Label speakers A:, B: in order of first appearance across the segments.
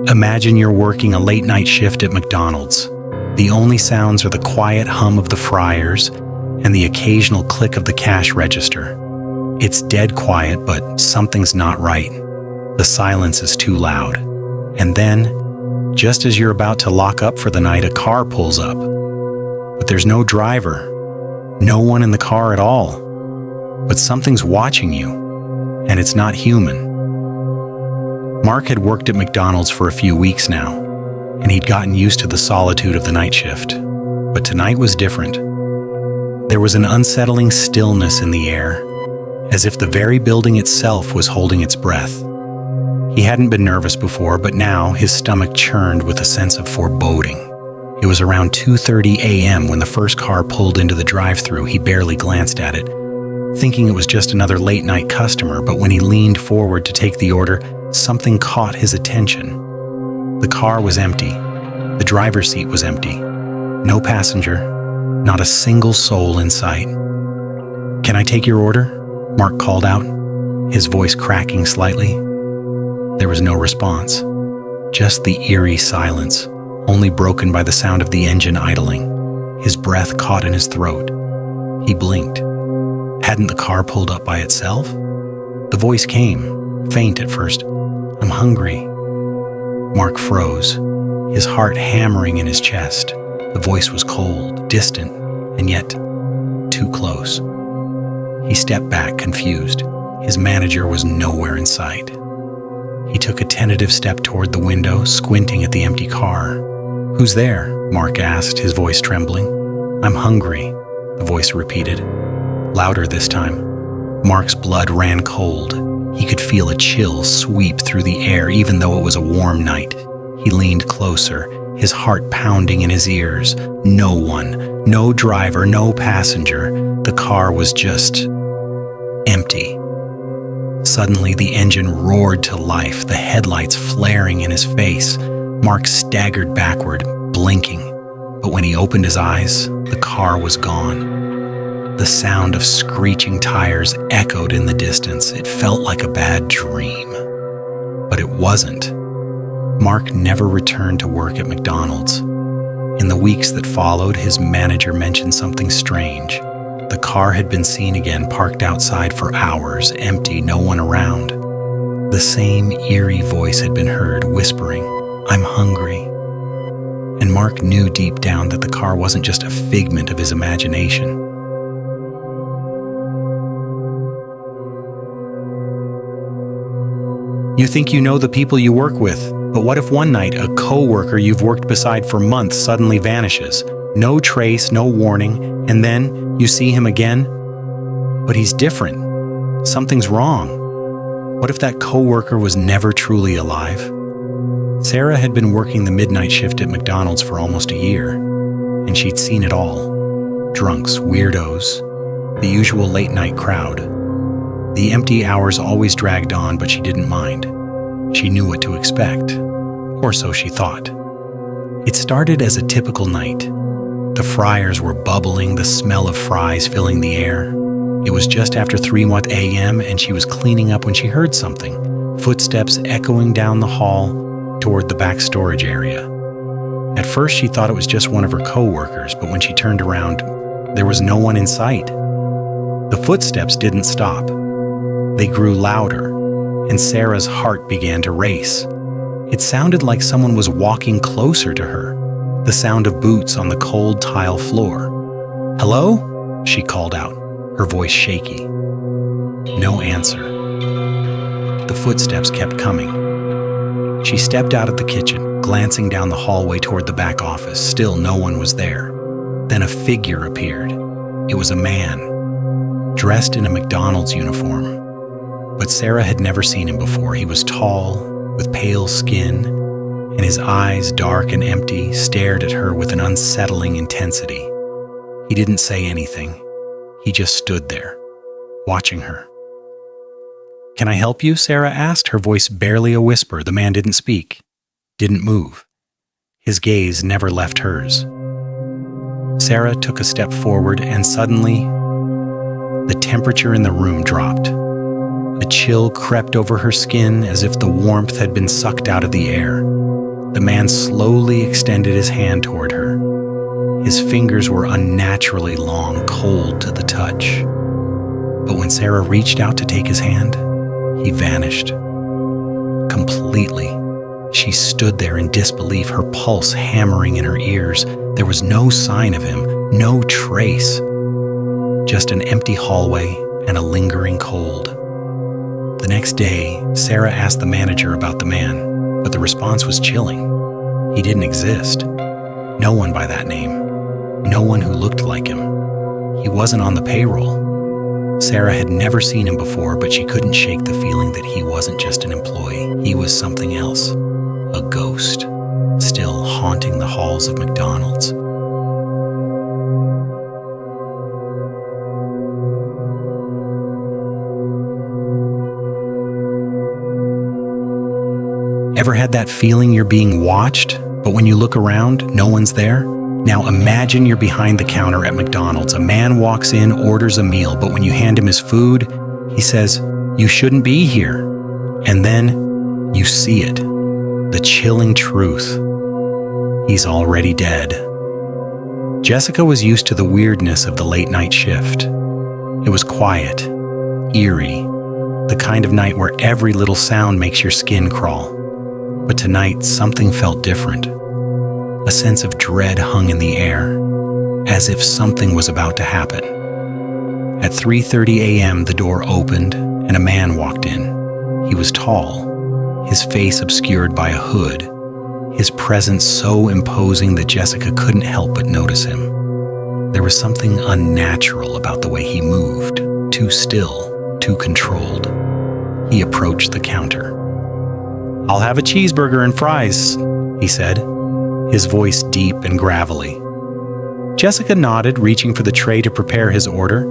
A: Imagine you're working a late-night shift at McDonald's. The only sounds are the quiet hum of the fryers and the occasional click of the cash register. It's dead quiet, but something's not right. The silence is too loud. And then, just as you're about to lock up for the night, a car pulls up. But there's no driver, no one in the car at all. But something's watching you, and it's not human. Mark had worked at McDonald's for a few weeks now, and he'd gotten used to the solitude of the night shift. But tonight was different. There was an unsettling stillness in the air, as if the very building itself was holding its breath. He hadn't been nervous before, but now his stomach churned with a sense of foreboding. It was around 2:30 a.m. when the first car pulled into the drive-thru. He barely glanced at it, thinking it was just another late-night customer, but when he leaned forward to take the order, something caught his attention. The car was empty. The driver's seat was empty. No passenger, not a single soul in sight. "Can I take your order?" Mark called out, his voice cracking slightly. There was no response, just the eerie silence, only broken by the sound of the engine idling. His breath caught in his throat. He blinked. Hadn't the car pulled up by itself? The voice came, faint at first. "I'm hungry." Mark froze, his heart hammering in his chest. The voice was cold, distant, and yet too close. He stepped back, confused. His manager was nowhere in sight. He took a tentative step toward the window, squinting at the empty car. "Who's there?" Mark asked, his voice trembling. "I'm hungry," the voice repeated, louder this time. Mark's blood ran cold. He could feel a chill sweep through the air, even though it was a warm night. He leaned closer, his heart pounding in his ears. No one, no driver, no passenger. The car was just empty. Suddenly, the engine roared to life, the headlights flaring in his face. Mark staggered backward, blinking. But when he opened his eyes, the car was gone. The sound of screeching tires echoed in the distance. It felt like a bad dream. But it wasn't. Mark never returned to work at McDonald's. In the weeks that followed, his manager mentioned something strange. The car had been seen again, parked outside for hours, empty, no one around. The same eerie voice had been heard, whispering, "I'm hungry." And Mark knew deep down that the car wasn't just a figment of his imagination. You think you know the people you work with, but what if one night a co-worker you've worked beside for months suddenly vanishes? No trace, no warning, and then you see him again, but he's different. Something's wrong. What if that co-worker was never truly alive? Sarah had been working the midnight shift at McDonald's for almost a year, and she'd seen it all. Drunks, weirdos, the usual late-night crowd. The empty hours always dragged on, but she didn't mind. She knew what to expect, or so she thought. It started as a typical night. The fryers were bubbling, the smell of fries filling the air. It was just after 3 a.m. and she was cleaning up when she heard something, footsteps echoing down the hall toward the back storage area. At first she thought it was just one of her co-workers, but when she turned around, there was no one in sight. The footsteps didn't stop. They grew louder, and Sarah's heart began to race. It sounded like someone was walking closer to her, the sound of boots on the cold tile floor. "Hello?" she called out, her voice shaky. No answer. The footsteps kept coming. She stepped out of the kitchen, glancing down the hallway toward the back office. Still no one was there. Then a figure appeared. It was a man, dressed in a McDonald's uniform. But Sarah had never seen him before. He was tall, with pale skin, and his eyes, dark and empty, stared at her with an unsettling intensity. He didn't say anything. He just stood there, watching her. "Can I help you?" Sarah asked, her voice barely a whisper. The man didn't speak, didn't move. His gaze never left hers. Sarah took a step forward, and suddenly, the temperature in the room dropped. A chill crept over her skin as if the warmth had been sucked out of the air. The man slowly extended his hand toward her. His fingers were unnaturally long, cold to the touch. But when Sarah reached out to take his hand, he vanished. Completely. She stood there in disbelief, her pulse hammering in her ears. There was no sign of him, no trace. Just an empty hallway and a lingering cold. The next day, Sarah asked the manager about the man, but the response was chilling. He didn't exist. No one by that name. No one who looked like him. He wasn't on the payroll. Sarah had never seen him before, but she couldn't shake the feeling that he wasn't just an employee. He was something else. A ghost, still haunting the halls of McDonald's. Ever had that feeling you're being watched, but when you look around, no one's there? Now imagine you're behind the counter at McDonald's. A man walks in, orders a meal, but when you hand him his food, he says, "You shouldn't be here." And then you see it, the chilling truth. He's already dead. Jessica was used to the weirdness of the late-night shift. It was quiet, eerie, the kind of night where every little sound makes your skin crawl. But tonight, something felt different. A sense of dread hung in the air, as if something was about to happen. At 3:30 a.m., the door opened and a man walked in. He was tall, his face obscured by a hood, his presence so imposing that Jessica couldn't help but notice him. There was something unnatural about the way he moved, too still, too controlled. He approached the counter. "I'll have a cheeseburger and fries," he said, his voice deep and gravelly. Jessica nodded, reaching for the tray to prepare his order,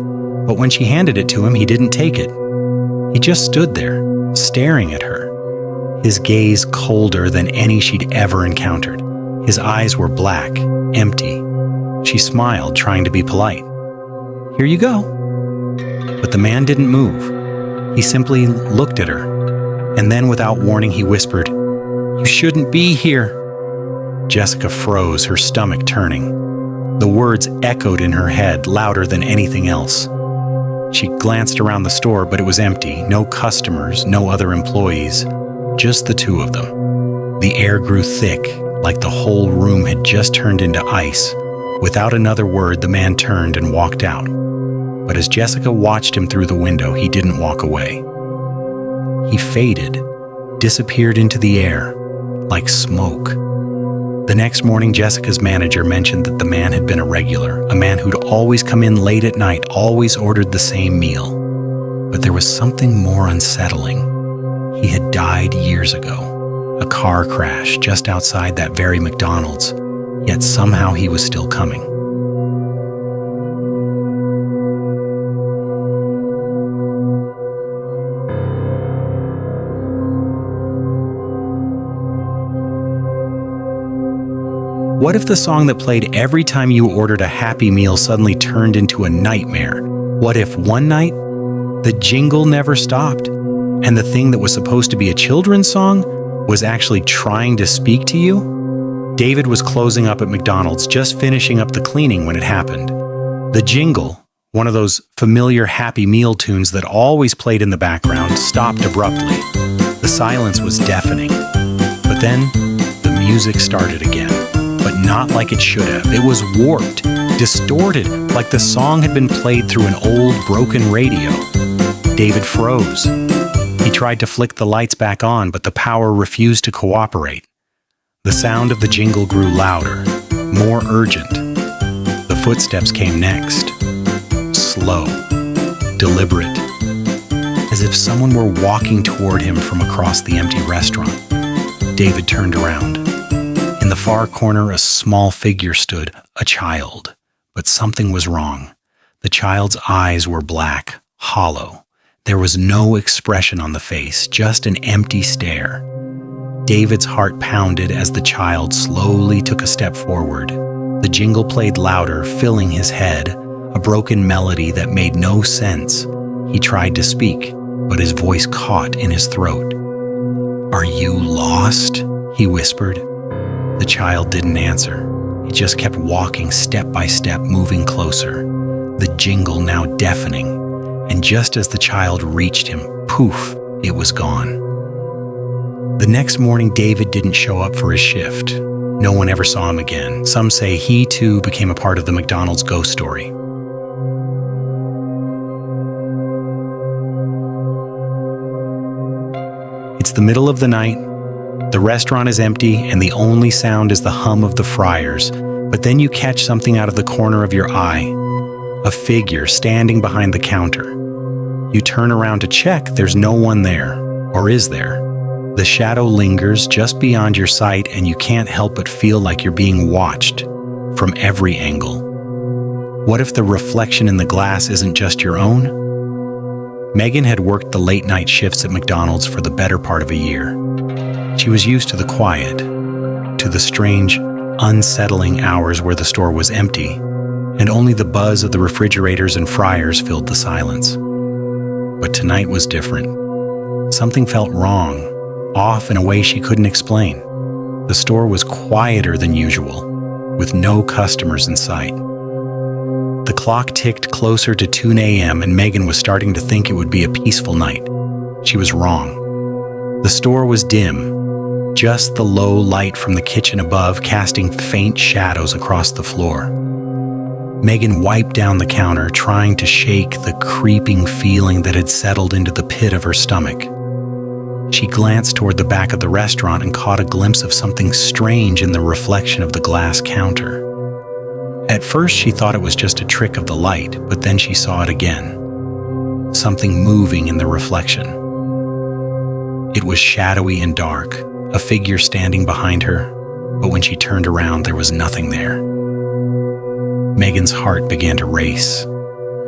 A: but when she handed it to him, he didn't take it. He just stood there, staring at her, his gaze colder than any she'd ever encountered. His eyes were black, empty. She smiled, trying to be polite. "Here you go." But the man didn't move. He simply looked at her. And then, without warning, he whispered, "You shouldn't be here." Jessica froze, her stomach turning. The words echoed in her head, louder than anything else. She glanced around the store, but it was empty. No customers, no other employees, just the two of them. The air grew thick, like the whole room had just turned into ice. Without another word, the man turned and walked out. But as Jessica watched him through the window, he didn't walk away. He faded, disappeared into the air, like smoke. The next morning, Jessica's manager mentioned that the man had been a regular, a man who'd always come in late at night, always ordered the same meal. But there was something more unsettling. He had died years ago, a car crash just outside that very McDonald's, yet somehow he was still coming. What if the song that played every time you ordered a Happy Meal suddenly turned into a nightmare? What if one night, the jingle never stopped, and the thing that was supposed to be a children's song was actually trying to speak to you? David was closing up at McDonald's, just finishing up the cleaning when it happened. The jingle, one of those familiar Happy Meal tunes that always played in the background, stopped abruptly. The silence was deafening. But then, the music started again. But not like it should have. It was warped, distorted, like the song had been played through an old, broken radio. David froze. He tried to flick the lights back on, but the power refused to cooperate. The sound of the jingle grew louder, more urgent. The footsteps came next. Slow, deliberate, as if someone were walking toward him from across the empty restaurant. David turned around. In the far corner, a small figure stood, a child. But something was wrong. The child's eyes were black, hollow. There was no expression on the face, just an empty stare. David's heart pounded as the child slowly took a step forward. The jingle played louder, filling his head, a broken melody that made no sense. He tried to speak, but his voice caught in his throat. "Are you lost?" he whispered. The child didn't answer. He just kept walking step by step, moving closer, the jingle now deafening, and just as the child reached him, poof, it was gone. The next morning, David didn't show up for his shift. No one ever saw him again. Some say he too became a part of the McDonald's ghost story. It's the middle of the night. The restaurant is empty, and the only sound is the hum of the fryers. But then you catch something out of the corner of your eye. A figure standing behind the counter. You turn around to check, there's no one there. Or is there? The shadow lingers just beyond your sight, and you can't help but feel like you're being watched from every angle. What if the reflection in the glass isn't just your own? Megan had worked the late-night shifts at McDonald's for the better part of a year. She was used to the quiet, to the strange, unsettling hours where the store was empty, and only the buzz of the refrigerators and fryers filled the silence. But tonight was different. Something felt wrong, off in a way she couldn't explain. The store was quieter than usual, with no customers in sight. The clock ticked closer to 2 a.m. and Megan was starting to think it would be a peaceful night. She was wrong. The store was dim, just the low light from the kitchen above casting faint shadows across the floor. Megan wiped down the counter, trying to shake the creeping feeling that had settled into the pit of her stomach. She glanced toward the back of the restaurant and caught a glimpse of something strange in the reflection of the glass counter. At first, she thought it was just a trick of the light, but then she saw it again. Something moving in the reflection. It was shadowy and dark, a figure standing behind her, but when she turned around, there was nothing there. Megan's heart began to race,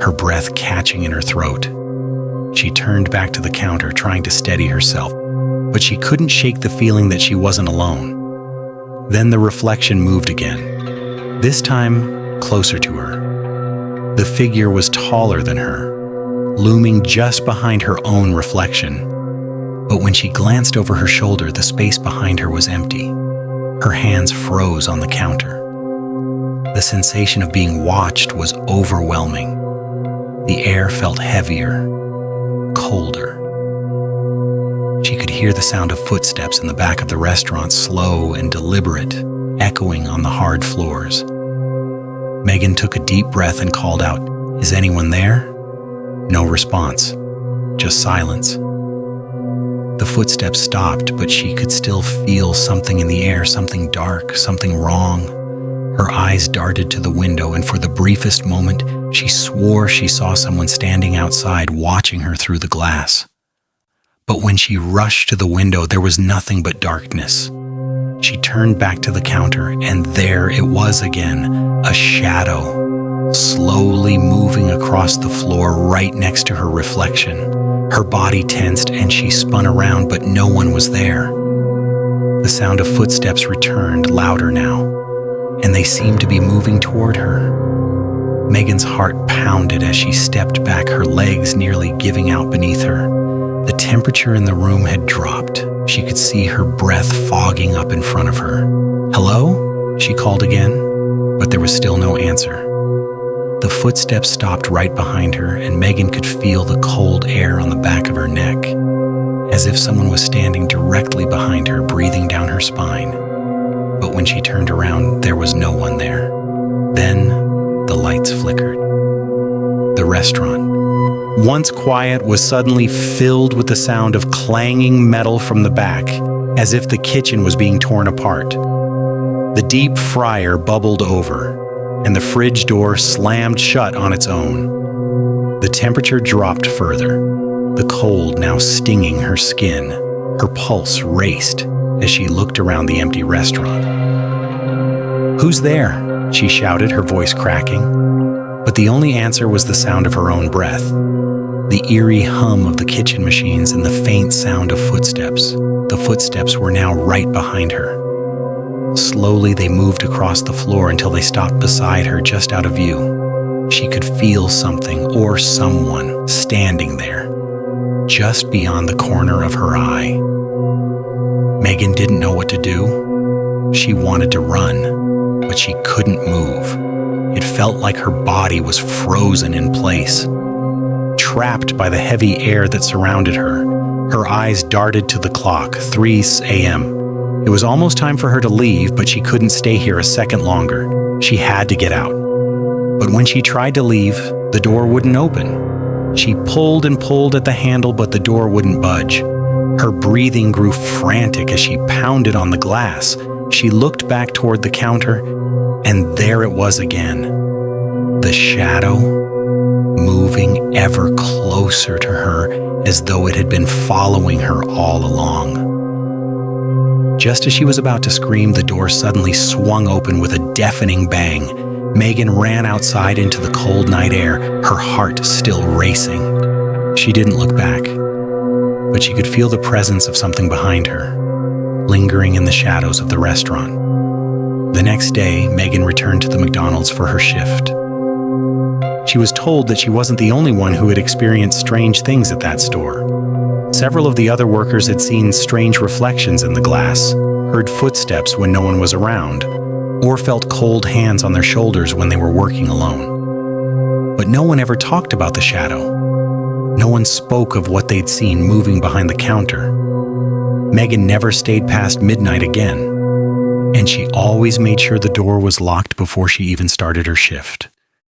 A: her breath catching in her throat. She turned back to the counter, trying to steady herself, but she couldn't shake the feeling that she wasn't alone. Then the reflection moved again. This time, closer to her. The figure was taller than her, looming just behind her own reflection. But when she glanced over her shoulder, the space behind her was empty. Her hands froze on the counter. The sensation of being watched was overwhelming. The air felt heavier, colder. She could hear the sound of footsteps in the back of the restaurant, slow and deliberate, echoing on the hard floors. Megan took a deep breath and called out, "Is anyone there?" No response, just silence. The footsteps stopped, but she could still feel something in the air, something dark, something wrong. Her eyes darted to the window, and for the briefest moment, she swore she saw someone standing outside watching her through the glass. But when she rushed to the window, there was nothing but darkness. She turned back to the counter, and there it was again, a shadow, slowly moving across the floor right next to her reflection. Her body tensed, and she spun around, but no one was there. The sound of footsteps returned, louder now, and they seemed to be moving toward her. Megan's heart pounded as she stepped back, her legs nearly giving out beneath her. The temperature in the room had dropped. She could see her breath fogging up in front of her. "Hello?" she called again, but there was still no answer. The footsteps stopped right behind her, and Megan could feel the cold air on the back of her neck, as if someone was standing directly behind her, breathing down her spine. But when she turned around, there was no one there. Then the lights flickered. The restaurant, once quiet, was suddenly filled with the sound of clanging metal from the back, as if the kitchen was being torn apart. The deep fryer bubbled over, and the fridge door slammed shut on its own. The temperature dropped further, the cold now stinging her skin. Her pulse raced as she looked around the empty restaurant. "Who's there?" she shouted, her voice cracking. But the only answer was the sound of her own breath, the eerie hum of the kitchen machines, and the faint sound of footsteps. The footsteps were now right behind her. Slowly they moved across the floor until they stopped beside her, just out of view. She could feel something or someone standing there, just beyond the corner of her eye. Megan didn't know what to do. She wanted to run, but she couldn't move. It felt like her body was frozen in place. Trapped by the heavy air that surrounded her, her eyes darted to the clock, 3 a.m. It was almost time for her to leave, but she couldn't stay here a second longer. She had to get out. But when she tried to leave, the door wouldn't open. She pulled and pulled at the handle, but the door wouldn't budge. Her breathing grew frantic as she pounded on the glass. She looked back toward the counter, and there it was again. The shadow, moving ever closer to her as though it had been following her all along. Just as she was about to scream, the door suddenly swung open with a deafening bang. Megan ran outside into the cold night air, her heart still racing. She didn't look back, but she could feel the presence of something behind her, lingering in the shadows of the restaurant. The next day, Megan returned to the McDonald's for her shift. She was told that she wasn't the only one who had experienced strange things at that store. Several of the other workers had seen strange reflections in the glass, heard footsteps when no one was around, or felt cold hands on their shoulders when they were working alone. But no one ever talked about the shadow. No one spoke of what they'd seen moving behind the counter. Megan never stayed past midnight again, and she always made sure the door was locked before she even started her shift.